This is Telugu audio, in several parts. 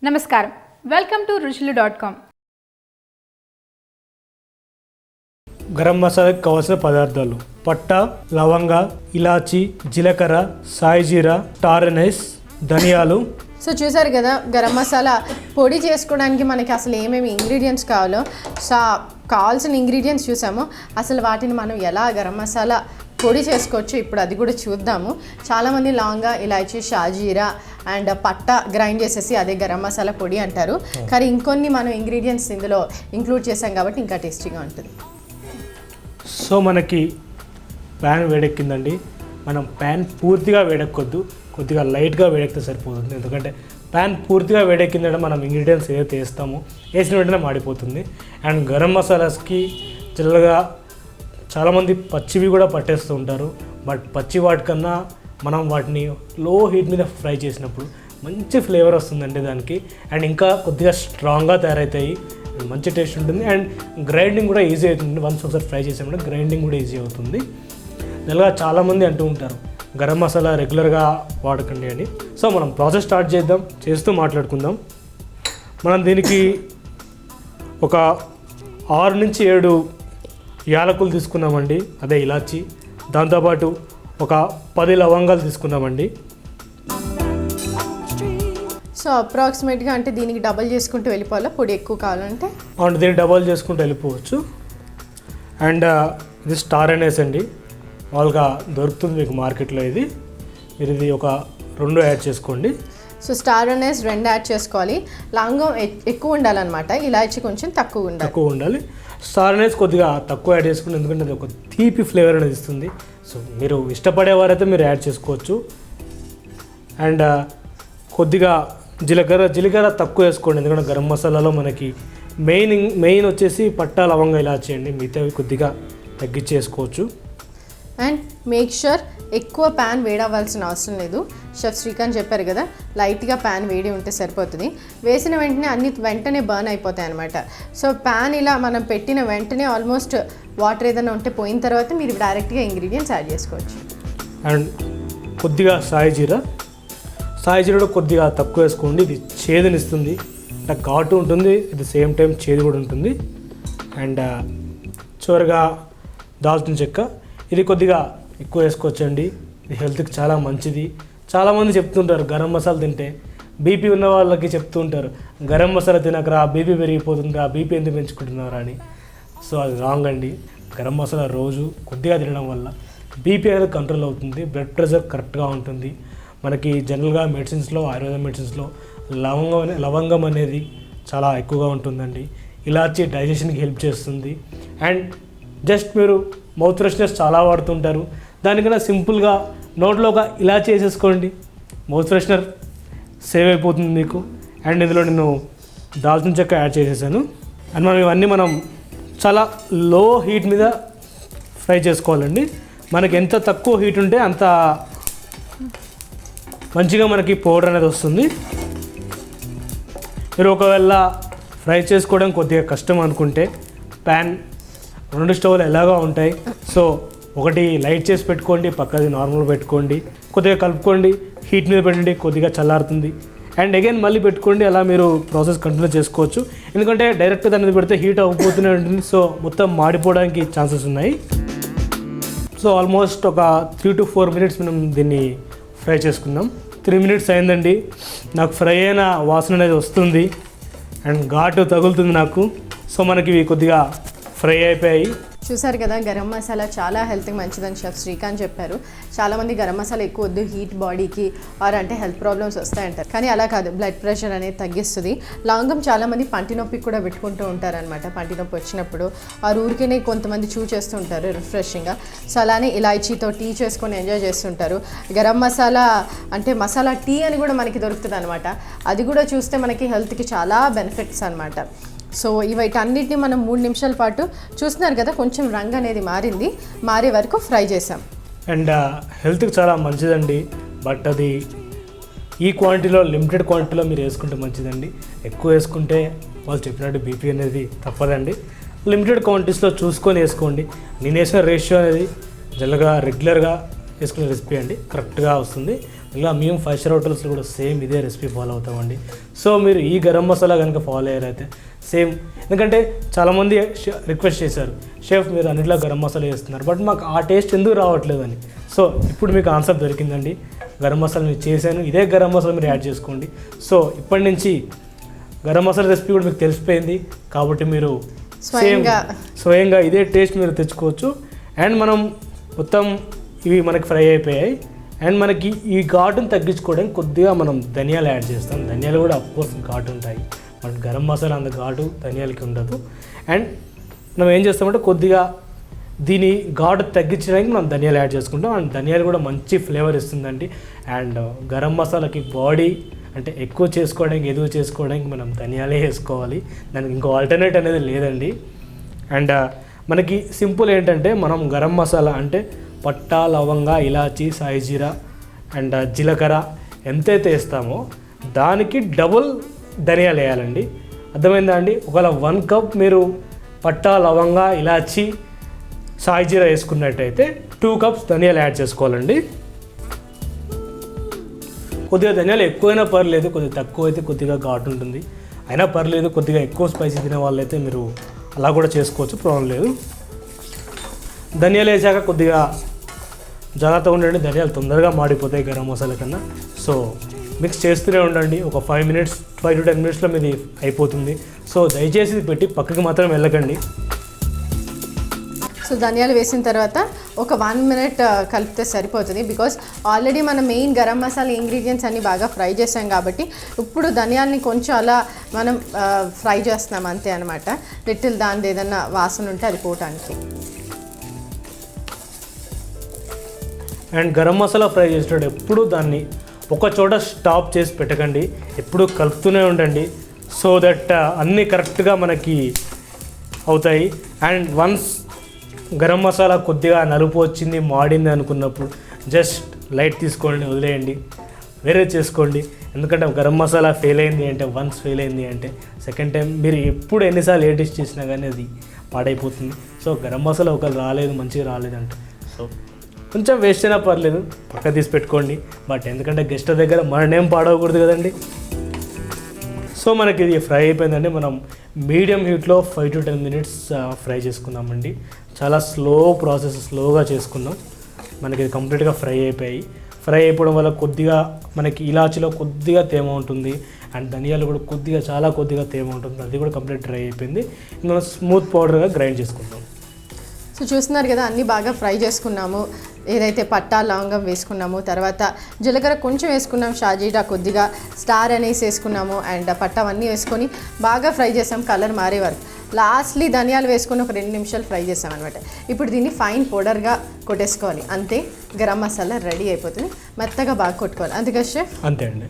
నమస్కారం, వెల్కమ్ టు రుచులు.com. గరం మసాలాకి కావాల్సిన పదార్థాలు: పట్ట, లవంగ, ఇలాచి, జీలకర్ర, సాయి జీరా, స్టార్ ఎనైస్, ధనియాలు. సో చూసారు కదా, గరం మసాలా పొడి చేసుకోవడానికి మనకి అసలు ఏమేమి ఇంగ్రీడియంట్స్ కావాలో కావాల్సిన ఇంగ్రీడియంట్స్ చూసాము. అసలు వాటిని మనం ఎలా గరం మసాలా పొడి చేసుకోవచ్చు ఇప్పుడు అది కూడా చూద్దాము. చాలామంది లవంగ, ఇలాచి, షాజీరా అండ్ పట్ట గ్రైండ్ చేసేసి అదే గరం మసాలా పొడి అంటారు. కానీ ఇంకొన్ని మనం ఇంగ్రీడియంట్స్ ఇందులో ఇంక్లూడ్ చేసాం కాబట్టి ఇంకా టేస్టీగా ఉంటుంది. సో మనకి ప్యాన్ వేడెక్కిందండి. మనం ప్యాన్ పూర్తిగా వేడెక్కొద్దు, కొద్దిగా లైట్గా వేడెక్కితే సరిపోతుంది. ఎందుకంటే ప్యాన్ పూర్తిగా వేడెక్కిందంటే మనం ఇంగ్రీడియంట్స్ ఏదైతే వేస్తామో వేసిన వెంటనే మాడిపోతుంది. అండ్ గరం మసాలాస్కి చిల్లగా చాలామంది పచ్చివి కూడా పట్టేస్తూ ఉంటారు. బట్ పచ్చి వాటికన్నా మనం వాటిని లో హీట్ మీద ఫ్రై చేసినప్పుడు మంచి ఫ్లేవర్ వస్తుందండి దానికి. అండ్ ఇంకా కొద్దిగా స్ట్రాంగ్గా తయారవుతాయి, మంచి టేస్ట్ ఉంటుంది. అండ్ గ్రైండింగ్ కూడా ఈజీ అవుతుంది. వన్స్ ఒకసారి ఫ్రై చేసామంటే గ్రైండింగ్ కూడా ఈజీ అవుతుంది. నెలగా చాలామంది అంటూ ఉంటారు గరం మసాలా రెగ్యులర్గా వాడకండి అని. సో మనం ప్రాసెస్ స్టార్ట్ చేద్దాం, చేస్తూ మాట్లాడుకుందాం. మనం దీనికి ఒక 6 నుంచి 7 యాలకులు తీసుకున్నామండి, అదే ఇలాచి. దాంతోపాటు ఒక 10 లవంగాలు తీసుకున్నామండి. సో అప్రాక్సిమేట్గా అంటే దీనికి డబల్ చేసుకుంటూ వెళ్ళిపోవాలా, పొడి ఎక్కువ కావాలంటే? అండ్ దీన్ని డబల్ చేసుకుంటూ వెళ్ళిపోవచ్చు. అండ్ ఇది స్టార్ ఎనైస్ అండి, వాళ్ళగా దొరుకుతుంది మీకు మార్కెట్లో. ఇది మీరు ఇది ఒక 2 యాడ్ చేసుకోండి. సో స్టార్ ఎనైస్ 2 యాడ్ చేసుకోవాలి. లవంగం ఎక్కువ ఉండాలన్నమాట, ఇలాచి కొంచెం తక్కువ ఉండాలి. స్టార్ ఎనైస్ కొద్దిగా తక్కువ యాడ్ చేసుకోండి, ఎందుకంటే అది ఒక తీపి ఫ్లేవర్ అనేది ఇస్తుంది. సో మీరు ఇష్టపడేవారైతే మీరు యాడ్ చేసుకోవచ్చు. అండ్ కొద్దిగా జీలకర్ర తక్కువ వేసుకోండి, ఎందుకంటే గరం మసాలాలో మనకి మెయిన్ వచ్చేసి పట్ట, లవంగ, ఇలాచి అండి. మిగతావి కొద్దిగా తగ్గించేసుకోవచ్చు. అండ్ మేక్ ష్యూర్ ఎక్కువ ప్యాన్ వేడవ్వాల్సిన అవసరం లేదు. షెఫ్ శ్రీకాంత్ చెప్పారు కదా, లైట్గా ప్యాన్ వేడి ఉంటే సరిపోతుంది. వేసిన వెంటనే అన్ని వెంటనే బర్న్ అయిపోతాయి అనమాట. సో ప్యాన్ ఇలా మనం పెట్టిన వెంటనే ఆల్మోస్ట్ వాటర్ ఏదైనా ఉంటే పోయిన తర్వాత మీరు డైరెక్ట్గా ఇంగ్రీడియంట్స్ యాడ్ చేసుకోవచ్చు. అండ్ కొద్దిగా సాయి జీరా కూడా కొద్దిగా తక్కువ వేసుకోండి, ఇది చేదునిస్తుంది. అంటే ఘాటు ఉంటుంది, అట్ ద సేమ్ టైం చేదు కూడా ఉంటుంది. అండ్ చివరిగా దాల్చిన చెక్క, ఇది కొద్దిగా ఎక్కువ వేసుకోవచ్చండి. ఇది హెల్త్కి చాలా మంచిది. చాలామంది చెప్తుంటారు గరం మసాలా తింటే, బీపీ ఉన్న వాళ్ళకి చెప్తూ ఉంటారు గరం మసాలా తినకరా, బీపీ పెరిగిపోతుందిరా, బీపీ ఎందుకు పెంచుకుంటున్నారా అని. సో అది రాంగ్ అండి. గరం మసాలా రోజు కొద్దిగా తినడం వల్ల బీపీ అనేది కంట్రోల్ అవుతుంది, బ్లడ్ ప్రెషర్ కరెక్ట్గా ఉంటుంది. మనకి జనరల్గా మెడిసిన్స్లో, ఆయుర్వేద మెడిసిన్స్లో లవంగం అనేది చాలా ఎక్కువగా ఉంటుందండి. ఇలాచి డైజెషన్కి హెల్ప్ చేస్తుంది. అండ్ జస్ట్ మీరు మౌత్ ఫ్రెష్నెస్ చాలా వాడుతుంటారు, దానికన్నా సింపుల్గా నోట్లో ఒక ఇలాచి వేసేసుకోండి, మౌత్ ఫ్రెషనర్ సేవ్ అయిపోతుంది మీకు. అండ్ ఇందులో నేను దాల్చిన చెక్క యాడ్ చేసేసాను. అండ్ ఇవన్నీ మనం చాలా లో హీట్ మీద ఫ్రై చేసుకోవాలండి. మనకి ఎంత తక్కువ హీట్ ఉంటే అంత మంచిగా మనకి పౌడర్ అనేది వస్తుంది. మీరు ఒకవేళ ఫ్రై చేసుకోవడం కొద్దిగా కష్టం అనుకుంటే ప్యాన్ 2 స్టవ్లు ఎలాగో ఉంటాయి. సో ఒకటి లైట్ చేసి పెట్టుకోండి, పక్కది నార్మల్ పెట్టుకోండి, కొద్దిగా కలుపుకోండి, హీట్ మీద పెట్టండి, కొద్దిగా చల్లారుతుంది. అండ్ అగైన్ మళ్ళీ పెట్టుకోండి. అలా మీరు ప్రాసెస్ కంటిన్యూ చేసుకోవచ్చు. ఎందుకంటే డైరెక్ట్ దాని మీద పెడితే హీట్ అవ్వబోతూనే ఉంటుంది, సో మొత్తం మాడిపోవడానికి ఛాన్సెస్ ఉన్నాయి. సో ఆల్మోస్ట్ ఒక 3 to 4 minutes మనం దీన్ని ఫ్రై చేసుకుందాం. 3 minutes అయిందండి. నాకు ఫ్రై అయిన వాసన అనేది వస్తుంది అండ్ ఘాటు తగులుతుంది నాకు. సో మనకి ఇవి కొద్దిగా ఫ్రై అయిపోయాయి. చూసారు కదా, గరం మసాలా చాలా హెల్త్కి మంచిదని షెఫ్ శ్రీకాంత్ చెప్పారు. చాలామంది గరం మసాలా ఎక్కువ వద్దు, హీట్ బాడీకి ఆర్ అంటే హెల్త్ ప్రాబ్లమ్స్ వస్తాయంటారు. కానీ అలా కాదు, బ్లడ్ ప్రెషర్ అనేది తగ్గిస్తుంది. లవంగం చాలామంది పంటి నొప్పికి కూడా పెట్టుకుంటూ ఉంటారనమాట. పంటి నొప్పి వచ్చినప్పుడు ఆ ఊరికే కొంతమంది చూ చేస్తూ ఉంటారు రిఫ్రెషింగ్గా. సో అలానే ఇలాచీతో టీ చేసుకొని ఎంజాయ్ చేస్తుంటారు. గరం మసాలా అంటే మసాలా టీ అని కూడా మనకి దొరుకుతుంది అనమాట. అది కూడా చూస్తే మనకి హెల్త్కి చాలా బెనిఫిట్స్ అనమాట. సో వీటన్నిటిని మనం 3 నిమిషాల పాటు చూస్తున్నారు కదా, కొంచెం రంగు అనేది మారే వరకు ఫ్రై చేసాం. అండ్ హెల్త్కి చాలా మంచిదండి. బట్ అది ఈ క్వాంటిటీలో, లిమిటెడ్ క్వాంటిటీలో మీరు వేసుకుంటే మంచిదండి. ఎక్కువ వేసుకుంటే వాళ్ళు చెప్పినట్టు బీపీ అనేది తప్పదండి. లిమిటెడ్ క్వాంటిటీస్లో చూసుకొని వేసుకోండి. నేను వేసిన రేషియో అనేది రెగ్యులర్గా వేసుకునే రెసిపీ అండి, కరెక్ట్గా వస్తుంది. ఇలా మేము 5 స్టార్ హోటల్స్లో కూడా సేమ్ ఇదే రెసిపీ ఫాలో అవుతామండి. సో మీరు ఈ గరం మసాలా కనుక ఫాలో అయ్యారైతే సేమ్, ఎందుకంటే చాలామంది రిక్వెస్ట్ చేశారు, షెఫ్ మీరు అన్నిట్లో గరం మసాలా వేస్తున్నారు బట్ మాకు ఆ టేస్ట్ ఎందుకు రావట్లేదు అని. సో ఇప్పుడు మీకు ఆన్సర్ దొరికిందండి. గరం మసాలా మీరు చేశాను, ఇదే గరం మసాలా మీరు యాడ్ చేసుకోండి. సో ఇప్పటి నుంచి గరం మసాలా రెసిపీ కూడా మీకు తెలిసిపోయింది కాబట్టి మీరు స్వయంగా ఇదే టేస్ట్ మీరు తెచ్చుకోవచ్చు. అండ్ మనం మొత్తం ఇవి మనకి ఫ్రై అయిపోయాయి. అండ్ మనకి ఈ ఘాటును తగ్గించుకోవడానికి కొద్దిగా మనం ధనియాలు యాడ్ చేస్తాం. ధనియాలు కూడా అఫ్కోర్స్ ఘాటు ఉంటాయి, బట్ గరం మసాలా అంత ఘాటు ధనియాలకి ఉండదు. అండ్ మనం ఏం చేస్తామంటే కొద్దిగా దీని ఘాటు తగ్గించడానికి మనం ధనియాలు యాడ్ చేసుకుంటాం. అండ్ ధనియాలు కూడా మంచి ఫ్లేవర్ ఇస్తుందండి. అండ్ గరం మసాలాకి బాడీ అంటే ఎక్కువ చేసుకోవడానికి ఎదుగు చేసుకోవడానికి మనం ధనియాలే వేసుకోవాలి, దానికి ఇంకో ఆల్టర్నేట్ అనేది లేదండి. అండ్ మనకి సింపుల్ ఏంటంటే మనం గరం మసాలా అంటే పట్టా, లవంగా, ఇలాచీ, సాయి జీరా అండ్ జీలకర్ర ఎంతైతే వేస్తామో దానికి డబుల్ ధనియాలు వేయాలండి. అర్థమైందా అండి? ఒకవేళ 1 కప్ మీరు పట్టా, లవంగా, ఇలాచీ, సాయి జీరా వేసుకున్నట్టయితే 2 కప్స్ ధనియాలు యాడ్ చేసుకోవాలండి. కొద్దిగా ధనియాలు ఎక్కువైనా పర్లేదు, కొద్దిగా తక్కువ అయితే కొద్దిగా ఘాటు ఉంటుంది, అయినా పర్లేదు. కొద్దిగా ఎక్కువ స్పైసీ తినే వాళ్ళైతే మీరు అలా కూడా చేసుకోవచ్చు, ప్రాబ్లం లేదు. ధనియాలు వేసాక కొద్దిగా జాగ్రత్తగా ఉండండి, ధనియాలు తొందరగా మాడిపోతాయి గరం మసాలా కన్నా. సో మిక్స్ చేస్తూనే ఉండండి. ఒక 5 to 10 మినిట్స్లో మీది అయిపోతుంది. సో దయచేసి ఇది పెట్టి పక్కకి మాత్రం వెళ్ళకండి. సో ధనియాలు వేసిన తర్వాత ఒక 1 మినిట్ కలిపితే సరిపోతుంది. బికాస్ ఆల్రెడీ మనం మెయిన్ గరం మసాలా ఇంగ్రీడియంట్స్ అన్నీ బాగా ఫ్రై చేసాం కాబట్టి ఇప్పుడు ధనియాలని కొంచెం అలా మనం ఫ్రై చేస్తున్నాం అంతే అనమాట. లిటిల్ దాని ఏదన్నా వాసన ఉంటే అది పోవటానికి. అండ్ గరం మసాలా ఫ్రై చేసేటప్పుడు ఎప్పుడు దాన్ని ఒక చోట స్టాప్ చేసి పెట్టకండి, ఎప్పుడు కలుపుతూనే ఉండండి. సో దట్ అన్నీ కరెక్ట్గా మనకి అవుతాయి. అండ్ వన్స్ గరం మసాలా కొద్దిగా నలుపు వచ్చింది, మాడింది అనుకున్నప్పుడు జస్ట్ లైట్ తీసుకోండి, వదిలేయండి, వేరే చేసుకోండి. ఎందుకంటే గరం మసాలా ఫెయిల్ అయింది అంటే, వన్స్ ఫెయిల్ అయింది అంటే సెకండ్ టైం మీరు ఎప్పుడు ఎన్నిసార్లు ఏ డిష్ చేసినా కానీ అది పాడైపోతుంది. సో గరం మసాలా ఒకవేళ రాలేదు, మంచిగా రాలేదంటే సో కొంచెం వేస్ట్ అయినా పర్లేదు, పక్క తీసి పెట్టుకోండి. బట్ ఎందుకంటే గెస్ట్ దగ్గర మన నేమ్ పాడవకూడదు కదండి. సో మనకి ఇది ఫ్రై అయిపోయిందండి. మనం మీడియం హీట్లో 5 to 10 మినిట్స్ ఫ్రై చేసుకుందామండి. చాలా స్లో ప్రాసెస్, స్లోగా చేసుకుందాం. మనకి ఇది కంప్లీట్గా ఫ్రై అయిపోయాయి. ఫ్రై అయిపోవడం వల్ల కొద్దిగా మనకి ఇలాచీలో కొద్దిగా తేమ ఉంటుంది అండ్ ధనియాలు కూడా కొద్దిగా, చాలా కొద్దిగా తేమ ఉంటుంది. అది కూడా కంప్లీట్ డ్రై అయిపోయింది. మనం స్మూత్ పౌడర్గా గ్రైండ్ చేసుకుందాం. సో చూస్తున్నారు కదా, అన్నీ బాగా ఫ్రై చేసుకున్నాము. ఏదైతే పట్టా, లవంగం వేసుకున్నాము, తర్వాత జీలకర్ర కొంచెం వేసుకున్నాం, షాజీరా కొద్దిగా, స్టార్ అనేసి వేసుకున్నాము అండ్ పట్టా అన్నీ వేసుకొని బాగా ఫ్రై చేసాం కలర్ మారే వరకు. లాస్ట్లీ ధనియాలు వేసుకొని ఒక 2 నిమిషాలు ఫ్రై చేసాం అనమాట. ఇప్పుడు దీన్ని ఫైన్ పౌడర్గా కొట్టేసుకోవాలి, అంతే. గరం మసాలా రెడీ అయిపోతుంది. మెత్తగా బాగా కొట్టుకోవాలి, అంతేగా షెఫ్? అంతే అండి.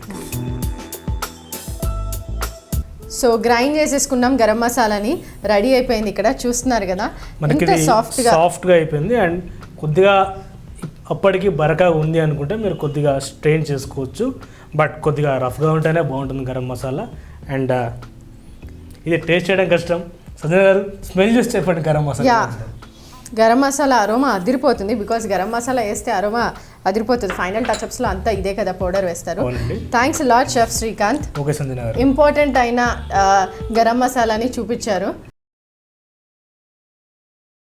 సో గ్రైండ్ చేసేసుకున్నాం గరం మసాలాని, రెడీ అయిపోయింది. ఇక్కడ చూస్తున్నారు కదా మనకి సాఫ్ట్గా అయిపోయింది. అండ్ కొద్దిగా అప్పటికి బరకా ఉంది అనుకుంటే మీరు కొద్దిగా స్ట్రెయిన్ చేసుకోవచ్చు, బట్ కొద్దిగా రఫ్గా ఉంటేనే బాగుంటుంది గరం మసాలా. అండ్ ఇది టేస్ట్ చేయడం కష్టం. సంజయ్ గారు స్మెల్ చూసి చెప్పండి గరం మసాలా. గరం మసాలా అరోమా అదిరిపోతుంది. బికాస్ గరం మసాలా వేస్తే అరోమా అదిరిపోతుంది. ఫైనల్ టచ్అప్స్లో అంతా ఇదే కదా పౌడర్ వేస్తారు. Thanks lot chef Srikanth. Okay Sanjay గారు, ఇంపార్టెంట్ అయిన గరం మసాలాని చూపించారు.